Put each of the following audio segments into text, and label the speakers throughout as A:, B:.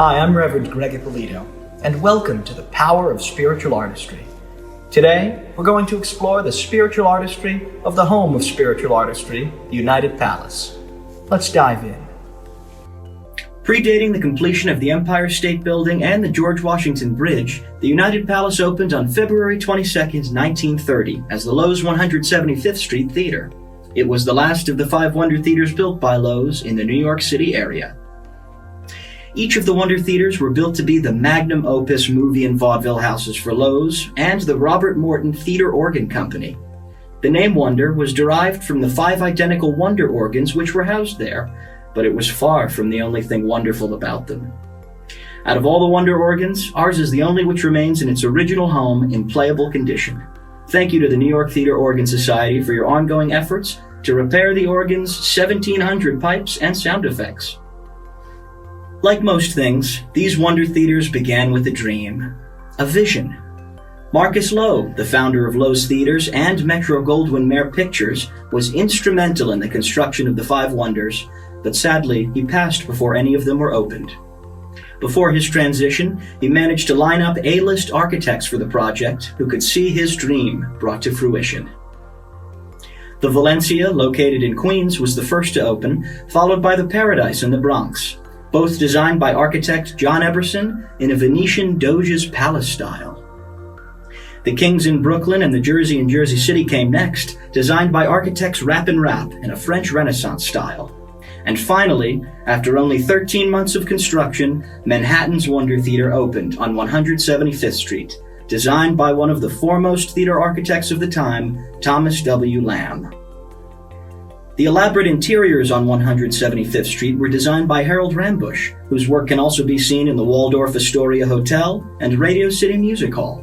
A: Hi, I'm Reverend Greg Ippolito, and welcome to the Power of Spiritual Artistry. Today, we're going to explore the spiritual artistry of the home of spiritual artistry, the United Palace. Let's dive in. Predating the completion of the Empire State Building and the George Washington Bridge, the United Palace opened on February 22, 1930, as the Loew's 175th Street Theater. It was the last of the 5 Wonder Theaters built by Loew's in the New York City area. Each of the Wonder Theaters were built to be the magnum opus movie and vaudeville houses for Loew's and the Robert Morton Theater Organ Company. The name Wonder was derived from the 5 identical Wonder organs which were housed there, but it was far from the only thing wonderful about them. Out of all the Wonder organs, ours is the only which remains in its original home in playable condition. Thank you to the New York Theater Organ Society for your ongoing efforts to repair the organ's 1,700 pipes and sound effects. Like most things, these Wonder Theaters began with a dream, a vision. Marcus Loew, the founder of Loew's Theaters and Metro-Goldwyn-Mayer Pictures, was instrumental in the construction of the 5 Wonders, but sadly, he passed before any of them were opened. Before his transition, he managed to line up A-list architects for the project who could see his dream brought to fruition. The Valencia, located in Queens, was the first to open, followed by the Paradise in the Bronx, both designed by architect John Eberson in a Venetian Doge's palace style. The Kings in Brooklyn and the Jersey in Jersey City came next, designed by architects Rappin Rapp in a French Renaissance style. And finally, after only 13 months of construction, Manhattan's Wonder Theater opened on 175th Street, designed by one of the foremost theater architects of the time, Thomas W. Lamb. The elaborate interiors on 175th Street were designed by Harold Rambusch, whose work can also be seen in the Waldorf Astoria Hotel and Radio City Music Hall.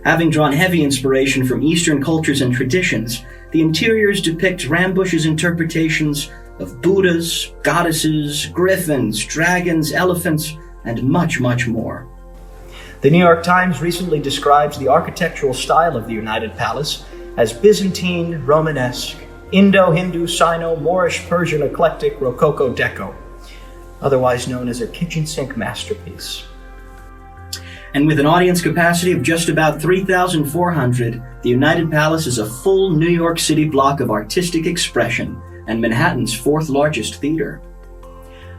A: Having drawn heavy inspiration from Eastern cultures and traditions, the interiors depict Rambusch's interpretations of Buddhas, goddesses, griffins, dragons, elephants, and much, much more. The New York Times recently describes the architectural style of the United Palace as Byzantine, Romanesque, Indo-Hindu, Sino, Moorish, Persian, eclectic, Rococo Deco, otherwise known as a kitchen sink masterpiece. And with an audience capacity of just about 3,400, the United Palace is a full New York City block of artistic expression and Manhattan's 4th largest theater.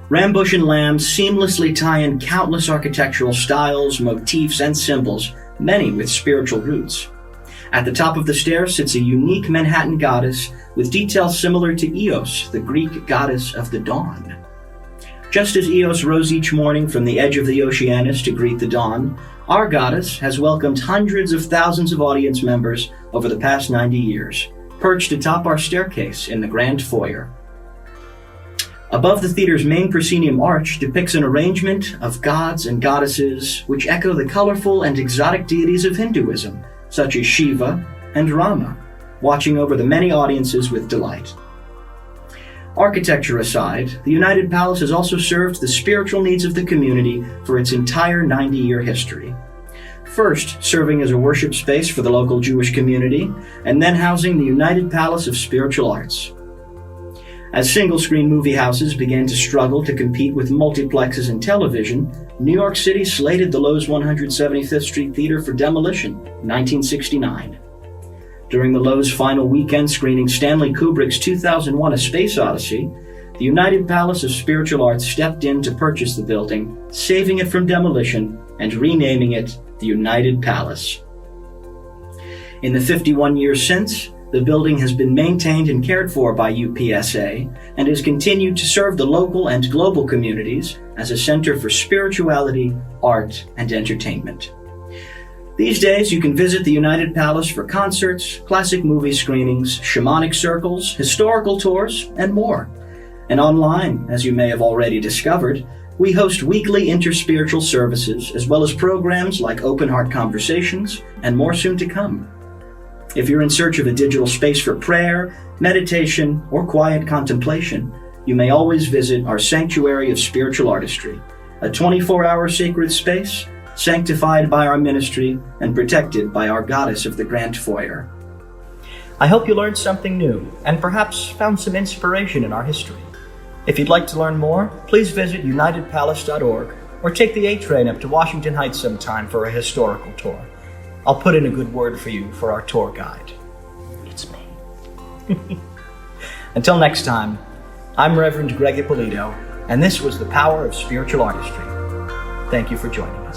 A: Rambusch and Lamb seamlessly tie in countless architectural styles, motifs, and symbols, many with spiritual roots. At the top of the stairs sits a unique Manhattan goddess with details similar to Eos, the Greek goddess of the dawn. Just as Eos rose each morning from the edge of the Oceanus to greet the dawn, our goddess has welcomed hundreds of thousands of audience members over the past 90 years, perched atop our staircase in the grand foyer. Above the theater's main proscenium arch depicts an arrangement of gods and goddesses which echo the colorful and exotic deities of Hinduism, such as Shiva and Rama, watching over the many audiences with delight. Architecture aside, the United Palace has also served the spiritual needs of the community for its entire 90-year history. First, serving as a worship space for the local Jewish community, and then housing the United Palace of Spiritual Arts. As single-screen movie houses began to struggle to compete with multiplexes and television, New York City slated the Loew's 175th Street Theater for demolition in 1969. During the Loew's final weekend screening Stanley Kubrick's 2001: A Space Odyssey, the United Palace of Spiritual Arts stepped in to purchase the building, saving it from demolition and renaming it the United Palace. In the 51 years since, the building has been maintained and cared for by UPSA and has continued to serve the local and global communities as a center for spirituality, art, and entertainment. These days, you can visit the United Palace for concerts, classic movie screenings, shamanic circles, historical tours, and more. And online, as you may have already discovered, we host weekly interspiritual services as well as programs like Open Heart Conversations and more soon to come. If you're in search of a digital space for prayer, meditation, or quiet contemplation, you may always visit our Sanctuary of Spiritual Artistry, a 24-hour sacred space sanctified by our ministry and protected by our goddess of the Grand Foyer. I hope you learned something new and perhaps found some inspiration in our history. If you'd like to learn more, please visit unitedpalace.org or take the A train up to Washington Heights sometime for a historical tour. I'll put in a good word for you for our tour guide. It's me. Until next time, I'm Reverend Greg Ippolito, and this was The Power of Spiritual Artistry. Thank you for joining me.